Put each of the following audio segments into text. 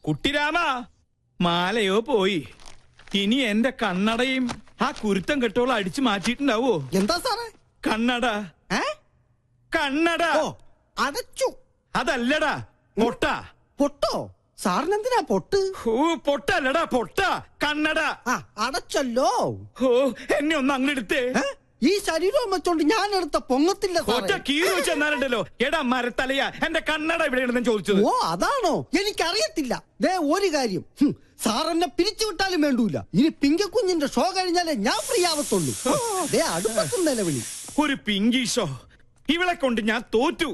കുട്ടിരാമ, മാലയോ പോയി. ഇനി എന്റെ കണ്ണടയും ആ കുരുത്തം കെട്ടോളം അടിച്ചു മാറ്റിയിട്ടുണ്ടാവോ? എന്താ സാറേ? കണ്ണട. കണ്ണട അടച്ചു. അതല്ലടാ, പൊട്ട. പൊട്ടോ? സാറിനെന്തിനാ പൊട്ട്? പൊട്ടല്ലടാ, പൊട്ട. കണ്ണട. അടച്ചല്ലോ. എന്നെ ഒന്ന് അങ്ങെടുത്തേ. ഈ ശരീരവും വെച്ചോണ്ട് ഞാൻ എടുത്ത പൊങ്ങത്തില്ല. ചെന്നാലുണ്ടല്ലോ. എടാ മരത്തലയാ, എന്റെ കണ്ണട ഇവിടെ ചോദിച്ചത്. ഓ അതാണോ? എനിക്കറിയത്തില്ല. ദേ ഒരു കാര്യം, സാർ എന്നെ പിരിച്ചുവിട്ടാലും വേണ്ടൂല. ഇനി പിങ്കക്കുഞ്ഞിന്റെ ഷോ കഴിഞ്ഞാലേ ഞാൻ ഫ്രീ ആവത്തുള്ളൂ. അടുപ്പത്തും നിലവിളി. ഒരു പിങ്കി ഷോ? ഇവളെ കൊണ്ട് ഞാൻ തോറ്റു.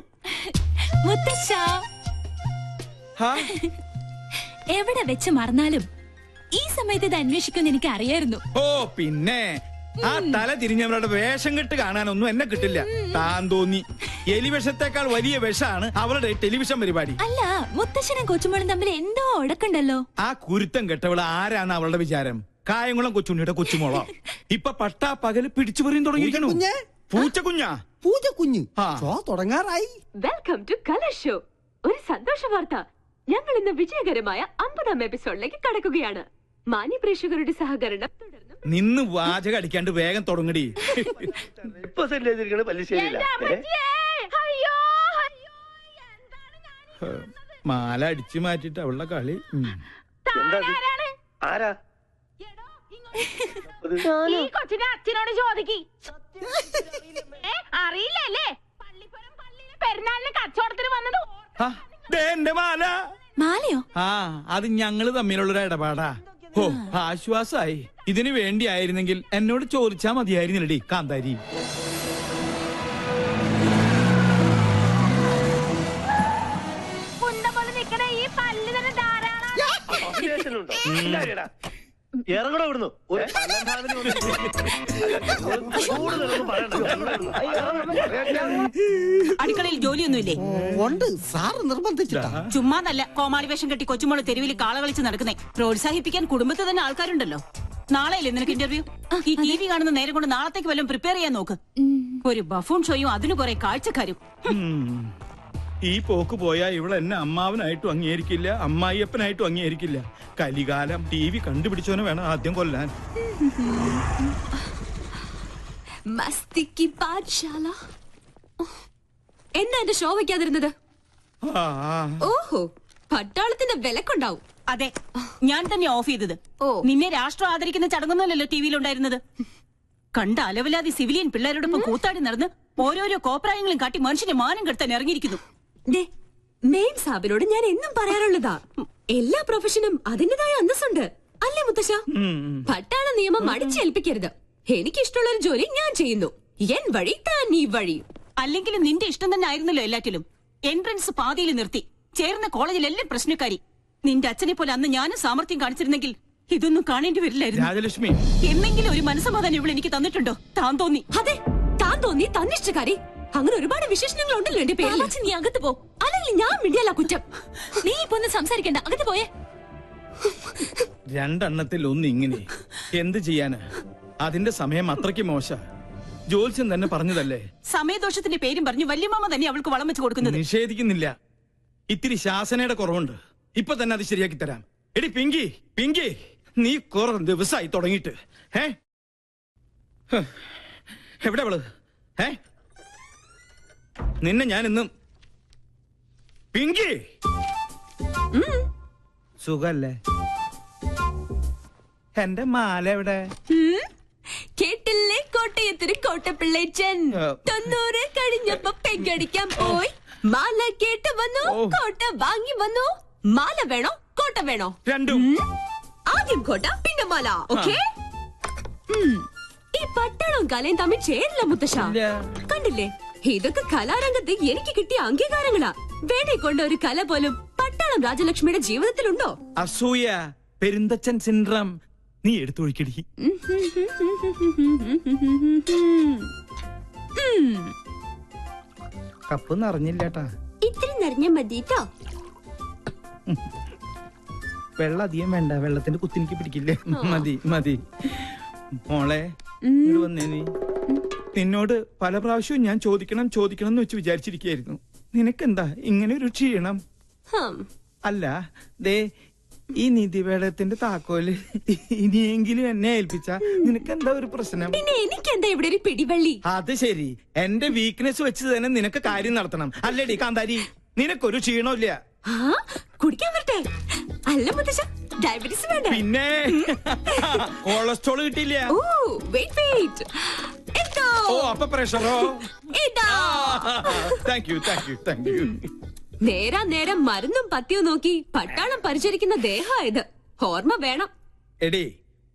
എവിടെ വെച്ച് മറന്നാലും ഈ സമയത്ത് ഇത് അന്വേഷിക്കുമെന്ന് എനിക്ക് അറിയായിരുന്നു. ഓ പിന്നെ ആ തല തിരിഞ്ഞവരുടെ വേഷം കെട്ട് കാണാനൊന്നും എന്നെ കിട്ടില്ല. താൻ തോന്നി. എലിവിഷത്തെക്കാൾ വലിയ വിഷമാണ് അവളുടെ ടെലിവിഷൻ പരിപാടി. അല്ല, മുത്തശ്ശനും കൊച്ചുമോളും തമ്മിൽ എന്തോ ഉടക്കുണ്ടല്ലോ. ആ കുരുത്തം കെട്ടവള് ആരാണ് അവളുടെ വിചാരം? കായംകുളം കൊച്ചുണ്ണിയുടെ കൊച്ചുമോളോ? ഇപ്പൊ പട്ടാ പകല് പിടിച്ചു പറയും തുടങ്ങിയിരിക്കണു. പൂച്ചക്കുഞ്ഞാ? പൂച്ചക്കുഞ്ഞ് ഷോ തുടങ്ങാറായി. Welcome to colour show. ഒരു സന്തോഷ വാർത്ത. ഞങ്ങൾ ഇന്ന് വിജയകരമായ 50ാം എപ്പിസോഡിലേക്ക് കടക്കുകയാണ്. മാന്യ പ്രേക്ഷകരുടെ സഹകരണം തുടർന്ന് നിന്ന് വാചകം അടിക്കാണ്ട് വേഗം തുടങ്ങടി. മാല അടിച്ചു മാറ്റിട്ട് അവളുടെ കളി. ഈ കൊച്ചിന്റെ അച്ഛനോട് ചോദിക്കി. അറിയില്ലല്ലേ? പെരുന്നാളിന് കച്ചവടത്തിന് വന്നത് എന്റെ മാല. മാലയോ? അത് ഞങ്ങള് തമ്മിലുള്ളൊരു ഇടപാടാ. ഓ ആശ്വാസായി. ഇതിനു വേണ്ടിയായിരുന്നെങ്കിൽ എന്നോട് ചോദിച്ചാ മതിയായിരുന്നില്ലടി കാന്താരി. ഈ പല്ല് തന്നെ ധാരാളം. ഇറങ്ങണോ ഇവിടുന്ന്? അടുക്കളയിൽ ജോലിയൊന്നുമില്ലേ? ഉണ്ട്, സാറ് നിർബന്ധിച്ചിട്ടാ. ചുമ്മാന്നല്ല കോമാളി വേഷം കെട്ടി കൊച്ചുമോള് തെരുവിൽ കാള കളിച്ച് നടക്കുന്നേ. പ്രോത്സാഹിപ്പിക്കാൻ കുടുംബത്തിൽ തന്നെ ആൾക്കാരുണ്ടല്ലോ. നാളെയല്ലേ നിനക്ക് ഇന്റർവ്യൂ? ഈ TV കാണുന്ന നേരം കൊണ്ട് നാളത്തേക്ക് വല്ലതും പ്രിപ്പയർ ചെയ്യാൻ നോക്ക്. ഒരു ബഫൂൺ ഷോയും അതിന് കുറെ കാഴ്ചക്കാരും. ഈ പോക്ക് പോയാ ഇവിടെ എന്നെ അമ്മാവനായിട്ടും അംഗീകരിക്കില്ല, അമ്മായിയപ്പനായിട്ടും അംഗീകരിക്കില്ല. കലികാലം. TV കണ്ടുപിടിച്ചവനെ വേണം ആദ്യം കൊല്ലാൻ. മസ്തിക്ക് പാഠശാല. എന്താ എന്റെ ഷോ വെക്കാതിരുന്നത്? ഓഹോ, പട്ടാളത്തിന്റെ വിലക്കുണ്ടാവും. അതെ, ഞാൻ തന്നെ ഓഫ് ചെയ്തത്. നിന്നെ രാഷ്ട്രം ആദരിക്കുന്ന ചടങ്ങൊന്നുമല്ലല്ലോ TVയിലുണ്ടായിരുന്നത്. കണ്ട അലവലാതി സിവിലിയൻ പിള്ളേരോടൊപ്പം കൂത്താടി നടന്ന് ഓരോരോ കോപ്രായങ്ങളും കാട്ടി മനുഷ്യന്റെ മാനം കെടുത്താൻ ഇറങ്ങിയിരിക്കുന്നു. മെയിൻ സാബിനോട് ഞാൻ എന്നും പറയാറുള്ളതാ, എല്ലാ പ്രൊഫഷനും അതിന്റേതായ അന്തസ്സുണ്ട്. അല്ലേ മുത്തശ്ശ? പട്ടാള നിയമം അടിച്ചേൽപ്പിക്കരുത്. എനിക്കിഷ്ടമുള്ള ഒരു ജോലി ഞാൻ ചെയ്യുന്നു. എൻ വഴി താൻ ഈ വഴി. അല്ലെങ്കിലും നിന്റെ ഇഷ്ടം തന്നെ ആയിരുന്നല്ലോ എല്ലാറ്റിലും. എൻട്രൻസ് പാതിയിൽ നിർത്തി. ചേർന്ന കോളേജിലെല്ലാം പ്രശ്നക്കാരി. നിന്റെ അച്ഛനെ പോലെ അന്ന് ഞാനും സാമർത്ഥ്യം കാണിച്ചിരുന്നെങ്കിൽ ഇതൊന്നും കാണേണ്ടി വരില്ലായിരുന്നു. രാജലക്ഷ്മി, എന്നെങ്കിലും ഒരു മനസ്സമാധാനം ഇവിടെ എനിക്ക് തന്നിട്ടുണ്ടോ? താൻ തോന്നി. അതെ, താൻ തോന്നി, തന്നിഷ്ടക്കാരി. അങ്ങനെ ഒരുപാട് വിശേഷണങ്ങൾ ഉണ്ടല്ലോ എന്റെ പേര്. നീ അകത്ത് പോ, അല്ലെങ്കിൽ ഞാൻ മിണ്ടിയല്ല കുറ്റം. നീ ഇപ്പൊ ഒന്ന് സംസാരിക്കണ്ട, അകത്ത് പോയേ. രണ്ടെണ്ണത്തിൽ ഒന്ന് ഇങ്ങനെ എന്ത് ചെയ്യാന്? അതിന്റെ സമയം അത്രയ്ക്ക് മോശ. ജോത്സ്യം തന്നെ പറഞ്ഞതല്ലേ. സമയദോഷത്തിന്റെ പേരും പറഞ്ഞു വല്യമാമ തന്നെ അവൾക്ക് വളം വെച്ച് കൊടുക്കുന്നത്. നിഷേധിക്കുന്നില്ല. ഇത്തിരി ശാസനയുടെ കുറവുണ്ട്. ഇപ്പൊ തന്നെ അത് ശരിയാക്കി തരാം. എടി പിങ്കി, പിങ്കി, നീ കുറെ ദിവസമായി തുടങ്ങിയിട്ട്. എവിടെ അവള്? നിന്നെ ഞാൻ ഇന്നും. പിങ്കി, സുഖല്ലേ? എന്റെ മാല എവിടെ? കേട്ടില്ലേ കോട്ടയത്തിന് കോട്ടപ്പിള്ളേച്ചൻ 90 കഴിഞ്ഞപ്പോ പെങ്കടിക്കാൻ പോയി. മാല കേട്ട് വന്നു, കോട്ട വാങ്ങി വന്നു. മാല വേണോ കോട്ട വേണോ? രണ്ടും. ആദ്യം കോട്ട പിന്നെ മാല. ഓക്കേ? ഈ പട്ടാളവും കലയും തമ്മിൽ ചേരില്ല മുത്തശ്ശ. കണ്ടില്ലേ, ഇതൊക്കെ കലാരംഗത്ത് എനിക്ക് കിട്ടിയ അംഗീകാരങ്ങളാ. വേണേ കൊണ്ട് ഒരു കല പോലും പട്ടാളം രാജലക്ഷ്മിയുടെ ജീവിതത്തിലുണ്ടോ? അസൂയ, പെരുന്തച്ചൻ സിൻഡ്രം. നീ എടുത്തൊഴിക്കടി. കപ്പ് നിറഞ്ഞില്ലേട്ടാ. ഇത്തിരി നിറഞ്ഞ മതിട്ടോ. വെള്ളം അധികം വേണ്ട, വെള്ളത്തിന്റെ കുത്തിനിക്ക് പിടിക്കില്ലേ. മതി മതി. മോളെ ഇങ്ങോട്ട് വന്നേ. നീ നിന്നോട് പല പ്രാവശ്യവും ഞാൻ ചോദിക്കണം ചോദിക്കണം എന്ന് വെച്ച് വിചാരിച്ചിരിക്കുകയായിരുന്നു. നിനക്കെന്താ ഇങ്ങനെ ഒരു ക്ഷീണം? ഹം. അല്ല, ദേ ഈ നിധിവേടത്തിന്റെ താക്കോല് ഇനിയെങ്കിലും എന്നെ ഏൽപ്പിച്ച നിനക്ക് എന്താ ഒരു പ്രശ്നം? പിന്നെ എനിക്കെന്താ ഇവിടെ ഒരു പിടിവള്ളി? അത് ശരി, എന്റെ വീക്ക്നെസ് വെച്ച് തന്നെ നിനക്ക് കാര്യം നടത്തണം അല്ലേടി കാന്താരി? നിനക്കൊരു ക്ഷീണമില്ല. ആ കുടിക്കാൻ വരട്ടെ? അല്ല മുത്തശ്ശ, ഡയബറ്റീസ് വേണ്ട? പിന്നെ കൊളസ്ട്രോൾ കിട്ടിയില്ല. ഓ വെയിറ്റ് എന്തോ? ഓ അപ്പൊ പ്രഷറോ? ഇതാ. Thank you. നേരം മരുന്നും പത്തിയും നോക്കി പട്ടാളം പരിചരിക്കുന്ന ദേഹമായത്. ഓർമ്മ വേണം. എടി,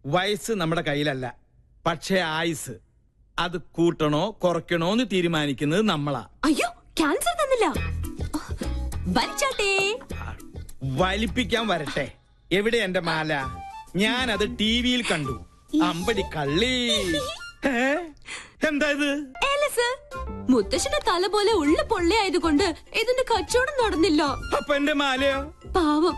വയസ്സ് നമ്മുടെ കയ്യിലല്ല, പക്ഷെ ആയുസ് അത് കൂട്ടണോ കുറയ്ക്കണോന്ന് തീരുമാനിക്കുന്നത് നമ്മളാ. അയ്യോ, ക്യാൻസർ തന്നില്ല. വലിച്ചാട്ടേ. വലിപ്പിക്കാൻ വരട്ടെ. എവിടെ എന്റെ മാല? ഞാനത് ടിവിയിൽ കണ്ടു. അമ്പടി കള്ളി. എന്താ ഇത്? മുത്തശ്ശന്റെ തല പോലെ ഉള്ള പൊള്ളയായതുകൊണ്ട് ഇതിന്റെ കച്ചവടം നടന്നില്ല. അപ്പൊ എന്റെ മാലയോ? പാവം,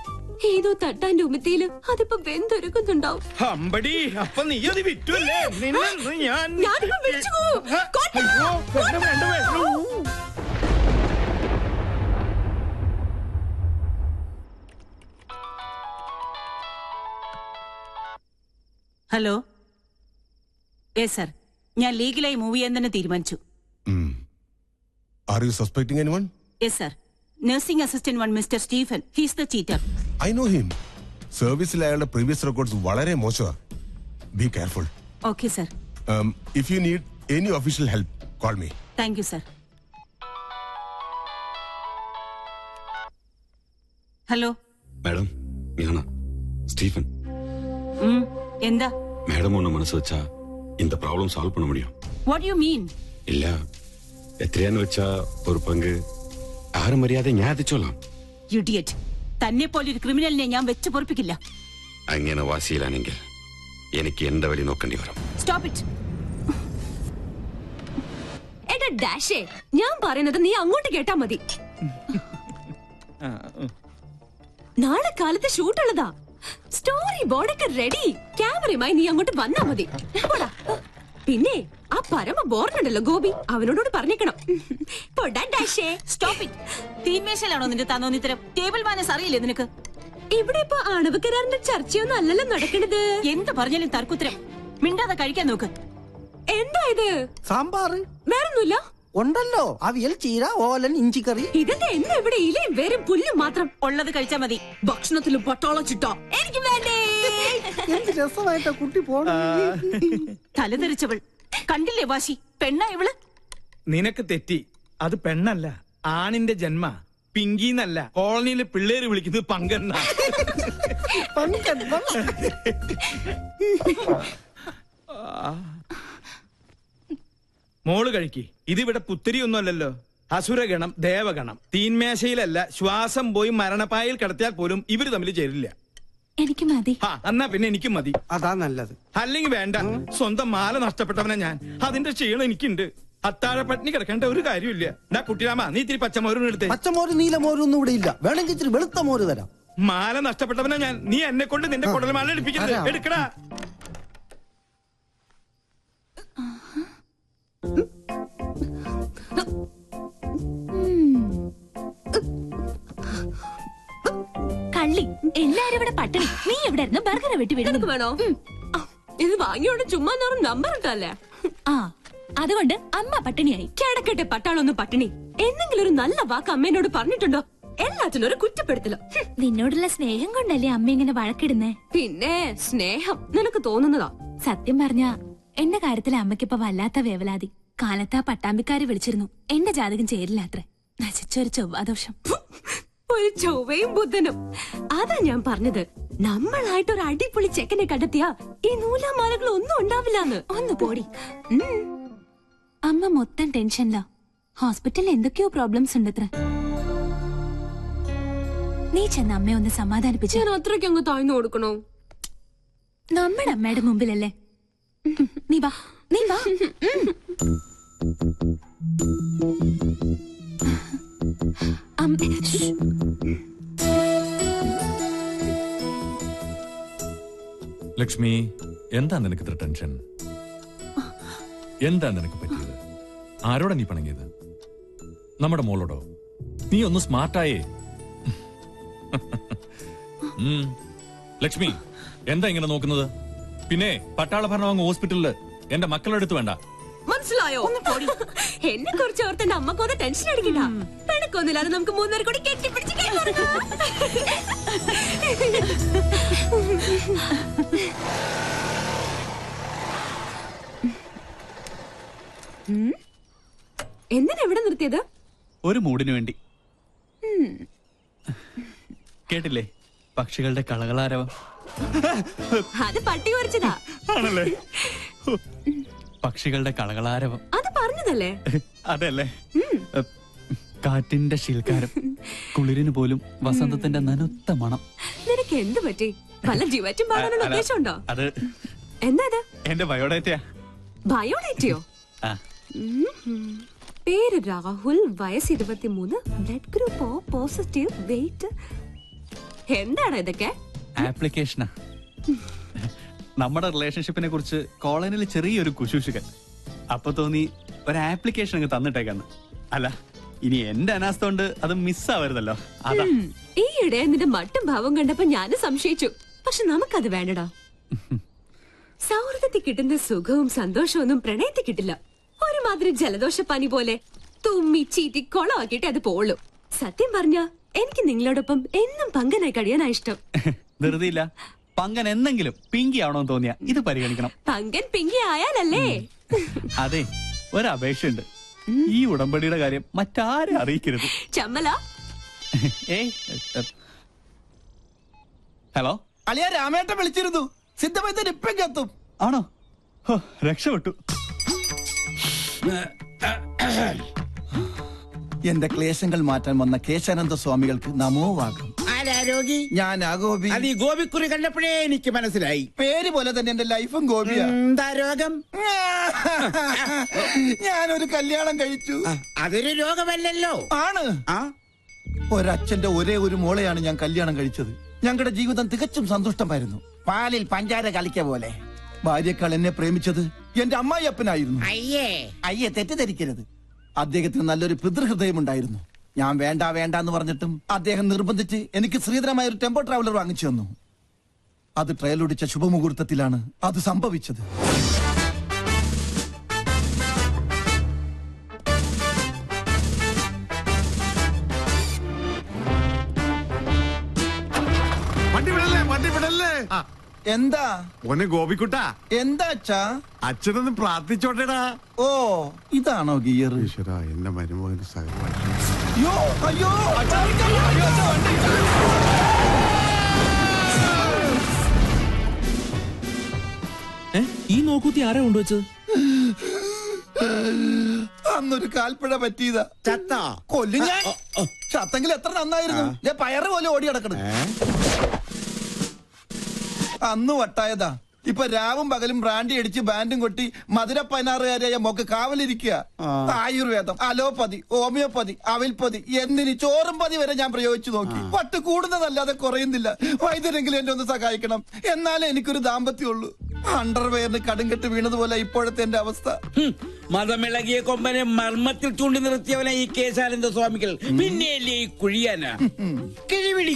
ഏതോ തട്ടാന്റെ ഉമിത്തിയില് അതിപ്പോ വെന്തൊരുക്കുന്നുണ്ടാവും. അമ്പടി, അപ്പൊ നീ അത് വിറ്റുല്ലേ? ഞാനിപ്പോ വിളിച്ചു പോവും. ഹലോ. യെസ് സർ, ഞാൻ ലീഗലായി മൂവ് ചെയ്യാൻ തന്നെ തീരുമാനിച്ചു. Are you suspecting anyone? Yes sir, nursing assistant one mister Stephen. He's the cheater. I know him. സർവീസിൽ അയാളുടെ പ്രീവിയസ് റെക്കോർഡ്സ് വളരെ മോശമാണ്. Be careful. Okay sir. If you need any official help, call me. Thank you sir. Hello madam, ഞാനാ Stephen. എന്താ? Madam ஒன்று மனசு வச்சா இந்த ப்ராப்ளம் சால்வ் பண்ண முடியும். What you mean? இல்ல, എത്രയാന്ന് വെച്ചാ ഒരു പങ്ക് ആരും മര്യാദ ഞാൻ എത്തിച്ചോളാം. ഇഡിയറ്റ്. തന്നെ പോലെ ഒരു ക്രിമിനലിനെ ഞാൻ വെച്ച് പൊറപ്പിക്കില്ല. അങ്ങനെ വാശിയിലാണെങ്കിൽ എനിക്ക് എന്റെ വഴി നോക്കേണ്ടി വരും. Stop it. എടാ ഡാഷേ, ഞാൻ പറയുന്നത് നീ അങ്ങോട്ട് കേട്ടാ മതി. നാളെ കാലത്ത് ഷൂട്ടുള്ളതാ. സ്റ്റോറി ബോർഡൊക്കെ റെഡി. ക്യാമറയുമായി നീ അങ്ങോട്ട് വന്നാ മതി. പിന്നെ ആ പരമ ബോർഡുണ്ടല്ലോ ഗോപി, അവനോട് പറഞ്ഞേക്കണം. Stop it. തീന്മേശയിലാണോ നിന്റെ തന്നോന്നിത്തരം? ടേബിൾ മാനേഴ്സ് അറിയില്ലേ നിനക്ക്? ഇവിടെ ഇപ്പൊ ആണവ കരാറിന്റെ ചർച്ചയൊന്നും അല്ലല്ലോ നടക്കണത്. എന്ത് പറഞ്ഞാലും തർക്കുത്തരം. മിണ്ടാതെ കഴിക്കാൻ നോക്ക്. എന്താ ഇത്? സാമ്പാറ് വേറൊന്നുമില്ല? ഉണ്ടല്ലോ, അവിയൽ, ചീര, ഓലൻ, ഇഞ്ചിക്കറി. ഇതെന്താ എന്നും ഇവിടെ ഇലയും വേരും പുല്ലും മാത്രം? ഉള്ളത് കഴിച്ചാ മതി. ഭക്ഷണത്തിലും പട്ടാള ചിട്ട. എനിക്ക് വേണ്ടേ. എന്ത് രസമായിട്ടാ കുട്ടി പോണ. തലതെറിച്ചവൾ കണ്ടില്ലേ വാശി? പെണ്ണാ ഇവള്? നിനക്ക് തെറ്റി. അത് പെണ്ണല്ല, ആണിന്റെ ജന്മ. പിങ്കിന്നല്ല, കോളനിയിലെ പിള്ളേര് വിളിക്കുന്നത് പങ്കെണ്ണ. മോള് കഴിക്ക്. ഇതിവിടെ പുത്തിരിയൊന്നും അല്ലല്ലോ. അസുരഗണം, ദേവഗണം. തീന്മേശയിലല്ല, ശ്വാസം പോയി മരണപ്പായിൽ കിടത്തിയാൽ പോലും ഇവര് തമ്മിൽ ചേരില്ല. എനിക്ക് മതി. എന്നാ പിന്നെ എനിക്കും മതി. അതാ നല്ലത്. അല്ലെങ്കിൽ വേണ്ട. സ്വന്തം മാല നഷ്ടപ്പെട്ടവനെ ഞാൻ. അതിന്റെ ക്ഷീണം എനിക്കുണ്ട്. അത്താഴ പട്ടിണി കിടക്കേണ്ട ഒരു കാര്യമില്ല. ഡാ കുട്ടിരാമ, നീ ഇത്തിരി പച്ചമോരും എടുത്തേ. പച്ചമോര് നീലമോരും ഒന്നും ഇവിടെ ഇല്ല. വേണമെങ്കിൽ ഇച്ചിരി വെളുത്ത മോര് തരാം. മാല നഷ്ടപ്പെട്ടവനെ ഞാൻ. നീ എന്നെ കൊണ്ട് നിന്റെ കുടൽ മാല എടുപ്പിക്കരുത്. എടുക്കടാ. കള്ളി, എല്ലാരും ഇവിടെ പട്ടിണി. നീ എവിടെ ഇരുന്ന് ബർഗർ വെട്ടി വിടുന്നു? വേണോ? ഇത് വാങ്ങിയോണ്ട് ചുമ്മാ നമ്പർ ഇട്ടല്ലേ? ആ, അതുകൊണ്ട് അമ്മ പട്ടിണിയായി. കിടക്കട്ടെ പട്ടാളൊന്നും പട്ടിണി. എന്തെങ്കിലും ഒരു നല്ല വാക്ക് അമ്മേനോട് പറഞ്ഞിട്ടുണ്ടോ? എല്ലാത്തിനും ഒരു കുറ്റപ്പെടുത്തലോ. നിന്നോടുള്ള സ്നേഹം കൊണ്ടല്ലേ അമ്മ ഇങ്ങനെ വഴക്കിടുന്നേ? പിന്നെ സ്നേഹം നിനക്ക് തോന്നുന്നതാ. സത്യം പറഞ്ഞ എന്റെ കാര്യത്തിൽ അമ്മയ്ക്കിപ്പോ വല്ലാത്ത വേവലാതി. കാലത്താ പട്ടാമ്പിക്കാര് വിളിച്ചിരുന്നു. എന്റെ ജാതകം ചേരില്ലാത്രേ. നശിച്ചൊരു ചൊവ്വാദോഷം. ഒരു ചൊവ്വയും ബുധനും. അതാ ഞാൻ പറഞ്ഞത്, നമ്മളായിട്ടൊരു അടിപൊളി ചെക്കനെ കണ്ടെത്തിയാ ഈ നൂലാമാലകൾ ഒന്നും ഉണ്ടാവില്ലാന്ന്. ഒന്ന് പോടി. അമ്മ മൊത്തം ടെൻഷനിലാ. ഹോസ്പിറ്റലിൽ എന്തൊക്കെയോ പ്രോബ്ലംസ് ഉണ്ടത്ര. നീ ചെന്ന് അമ്മയെ ഒന്ന് സമാധാനിപ്പിച്ചു. ഞാൻ അത്രയ്ക്ക് അങ്ങ് താഴ്ന്നു കൊടുക്കണോ? നമ്മുടെ അമ്മയുടെ മുമ്പിലല്ലേ. നീ വാ, നീ വാ. ലക്ഷ്മി, എന്താ നിനക്ക് ഇത്ര ടെൻഷൻ? എന്താ നിനക്ക് പറ്റിയത്? ആരോടാ നീ പണങ്ങിയത്? നമ്മുടെ മോളോടോ? നീ ഒന്ന് സ്മാർട്ടായേ. ലക്ഷ്മി എന്താ ഇങ്ങനെ നോക്കുന്നത്? പിന്നെ പട്ടാള ഭരണം അങ്ങ് ഹോസ്പിറ്റലില് എന്റെ മക്കളുടെ അടുത്ത് വേണ്ട. മനസ്സിലായോ? എന്നെ കുറിച്ച് ഓർത്ത് എന്റെ അമ്മക്കൊന്ന് ടെൻഷൻ അടിക്കണ്ട. പിണക്കൊന്നുമില്ലാതെ നമുക്ക് മൂന്നുപേർ കൂടി കെട്ടിപ്പിടിച്ച് എന്തിനാ എവിടെ നിർത്തിയത്? ഒരു മൂടിന് വേണ്ടി. കേട്ടില്ലേ പക്ഷികളുടെ കളകളാരവം? അത് പട്ടി കുറച്ചതാ. ആണല്ലേ? പക്ഷികളുടെ കളകളാരവം അത് പറഞ്ഞതല്ലേ? അതല്ലേ? കാറ്റിന്റെ ശീൽക്കാരം, കുളിരിന് പോലും വസന്തത്തിന്റെ നനുത്ത മണം. നിനക്ക് എന്ത് പറ്റി? വല്ല ജിവാറ്റും പാടാനുള്ള ഉദ്ദേശമുണ്ടോ? അത് എന്താ അത്? എന്റെ ബയോഡേറ്റയാ. ബയോഡേറ്റയോ? പേര് രാഹുൽ, വയസ്സ് 23, blood group O positive, weight. എന്താണ് ഇതൊക്കെ? ആപ്ലിക്കേഷനാ. നമ്മുടെ റിലേഷൻഷിപ്പിനെ കുറിച്ച് കോളനിയിൽ ചെറിയൊരു കുശൂഷുകൻ. അപ്പൊ തോന്നി ഒരു ആപ്ലിക്കേഷൻ അങ്ങ് തന്നിട്ടേക്കാന്ന്. അല്ല, ഇനി എന്റെ അനാസ്ഥ കൊണ്ട് അത് മിസ്സാവരുതല്ലോ, അതാ. ഈയിടെ നിന്റെ മട്ടും ഭാവം കണ്ടപ്പോ ഞാനും സംശയിച്ചു. പക്ഷെ നമുക്കത് വേണ്ടടാ. സൗഹൃദത്തിൽ കിട്ടുന്ന സുഖവും സന്തോഷവും ഒന്നും പ്രണയത്തിൽ കിട്ടില്ല. ഒരുമാതിരി ജലദോഷപ്പനി പോലെ തുമ്മി ചീറ്റി കൊളമാക്കിയിട്ട് അത് പോളൂ. സത്യം പറഞ്ഞ എനിക്ക് നിങ്ങളോടൊപ്പം എന്നും പങ്കനായി കഴിയാനാ ഇഷ്ടം. ധൃതിയില്ല. പങ്കൻ എന്നെങ്കിലും പിങ്കി ആവണമെന്ന് തോന്നിയ ഇത് പരിഗണിക്കണം. പങ്കൻ പിങ്കി ആയാലല്ലേ? അതെ, ഒരപേക്ഷയുണ്ട്. ഈ ഉടമ്പടിയുടെ കാര്യം മറ്റാരും അറിയിക്കരുത്. ചമ്മല. ഹലോ, അളിയ രാമേട്ടൻ വിളിച്ചിരുന്നു. സിദ്ധമൈത്തൻ ഇപ്പം എത്തും. ആണോ? രക്ഷപ്പെട്ടു. എന്റെ ക്ലേശങ്ങൾ മാറ്റാൻ വന്ന കേശാനന്ദ സ്വാമികൾക്ക് നമോവാകം. ആരാരോഗി? ഞാൻ ഗോപി. അത് ഈ ഗോപിക്കുറി കണ്ടപ്പോഴേ എനിക്ക് മനസ്സിലായി. പേര് പോലെ തന്നെ എന്റെ ലൈഫും ഗോപിയാ. എന്താ രോഗം? ഞാനൊരു കല്യാണം കഴിച്ചു. അതൊരു രോഗമല്ലല്ലോ. ആണ്. ഒരച്ഛന്റെ ഒരേ ഒരു മോളെയാണ് ഞാൻ കല്യാണം കഴിച്ചത്. ഞങ്ങളുടെ ജീവിതം തികച്ചും സന്തുഷ്ടമായിരുന്നു. പാലിൽ പഞ്ചാര കളിക്ക പോലെ. ഭാര്യക്കാൾ എന്നെ പ്രേമിച്ചത് എന്റെ അമ്മായിയപ്പനായിരുന്നു. അയ്യേ തെറ്റിദ്ധരിക്കരുത്. അദ്ദേഹത്തിന് നല്ലൊരു പിതൃഹൃദയമുണ്ടായിരുന്നു. ഞാൻ വേണ്ട എന്ന് പറഞ്ഞിട്ടും അദ്ദേഹം നിർബന്ധിച്ച് എനിക്ക് ശ്രീധരമായ ഒരു ടെമ്പോ ട്രാവലർ വാങ്ങിച്ചു തന്നു. അത് ട്രയലൊടിച്ച ശുഭമുഹൂർത്തത്തിലാണ് അത് സംഭവിച്ചത്. എന്താ മോനെ ഗോപിക്കുട്ട? എന്താ അച്ഛാ? അച്ഛനൊന്ന് പ്രാർത്ഥിച്ചോട്ടേടാ. ഓ, ഇതാണോ ഗിയർ? ഈശ്വരാ, എന്റെ മരുമോന് സഹകരണം. അയ്യോ, ഈ നോക്കൂത്തി ആരാ കൊണ്ടുവച്ചത്? അന്നൊരു കാൽപ്പിഴ പറ്റിയതാ. ചത്താ? കൊല്ലും ഞാൻ. ചത്തെങ്കിൽ എത്ര നന്നായിരുന്നു. പയറ് പോലെ ഓടി നടക്കണം. അന്ന് വട്ടായതാ. ഇപ്പൊ രാവും പകലും ബ്രാൻഡി അടിച്ച് ബാൻഡും കൊട്ടി മധുര 16-കാരിയായ മോക്ക് കാവലിരിക്കുക. ആയുർവേദം, അലോപ്പതി, ഹോമിയോപ്പതി, അവിൽപ്പതി, എന്തിന് ചോറും പതി വരെ ഞാൻ പ്രയോഗിച്ചു നോക്കി. പട്ട് കൂടുന്നതല്ലാതെ കുറയുന്നില്ല. വൈദ്യരെങ്കിലും എന്നെ ഒന്ന് സഹായിക്കണം. എന്നാലേ എനിക്കൊരു ദാമ്പത്യമുള്ളൂ. അണ്ടർവെയറിന് കടുങ്കെട്ട് വീണതുപോലെ ഇപ്പോഴത്തെ എന്റെ അവസ്ഥ. മതമിളകിയ കൊമ്പനെ മർമ്മത്തിൽ ചൂണ്ടി നിർത്തിയവനെ ഈ കേശാനന്ദ സ്വാമികൾ പിന്നെയല്ലേ ഈ കുഴിയാന കിഴിവിളി